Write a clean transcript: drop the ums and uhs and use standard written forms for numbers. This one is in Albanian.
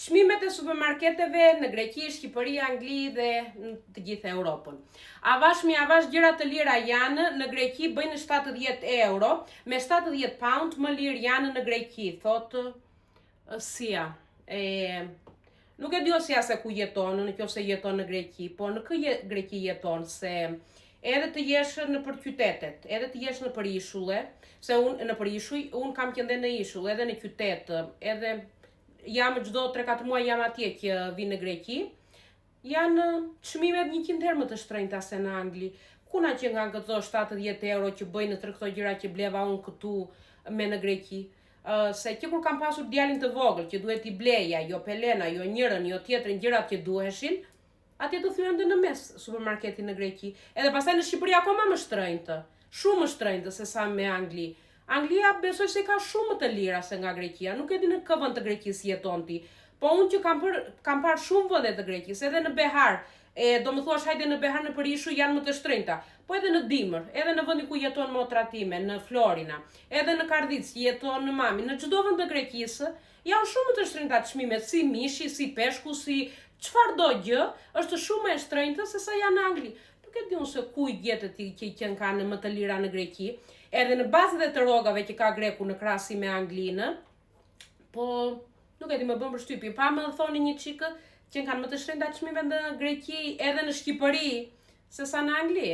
Çmimet e supermarketeve në Greqi, Shqipëri, Angli dhe në të gjithë Europën. Avash gjëra të lira janë në Greqi, bëjnë 70 euro, me 70 pound më lirë janë në Greqi, thotë Sia. Nuk e di Sia se ku jeton, nëse jeton në Greqi, po në kë Greqi jeton, se edhe të jesh në për qytetet, edhe të jesh në për ishulle, se unë në për ishuj, unë kam qenë në ishull, edhe në qytet, edhe jam çdo 3-4 muaj jam atje që vi në Greqi, janë çmimet 100 herë më të shtrenjta se në Angli. Kuna që nga këto 70 euro që bëjnë të këto gjëra që bleva unë këtu me në Greqi. Se që kur kam pasur djalin të vogël, që duhet i bleja, jo pelena, jo njërën, jo tjetrën gjërat që duheshin, atje të thyen në mes supermarketin në Greqi. Edhe pastaj në Shqipëri akoma më shtrenjtë, shumë më shtrenjtë se sa me Angli. Anglia besoj se ka shumë më të lira se nga Greqia, nuk e di në kë vend të Greqisë jeton ti. Po unë që kam parë shumë vende të Greqisë, edhe në Behar, do më thuash hajde në Behar në Përishu janë më të shtrenjta, po edhe në Dimër, edhe në vendi ku jeton motra time, në Florina, edhe në Karditës jeton në mami, në çdo vend të Greqisë janë shumë më të shtrenjta çmimet, si mishi, si peshku, si çfarëdo gjë, është shumë më e shtrenjtë se sa janë në Angli. Nuk e di unë se ku i gjetet që kanë më të lira në Greqi. Edhe në bazë dhe të rrogave që ka Greku në krahasim me Anglinë, po nuk e di më bën përshtypje. Pa më thoni një çikë që kanë më të shtrenjta çmimet në Greqi edhe në Shqipëri se sa në Angli.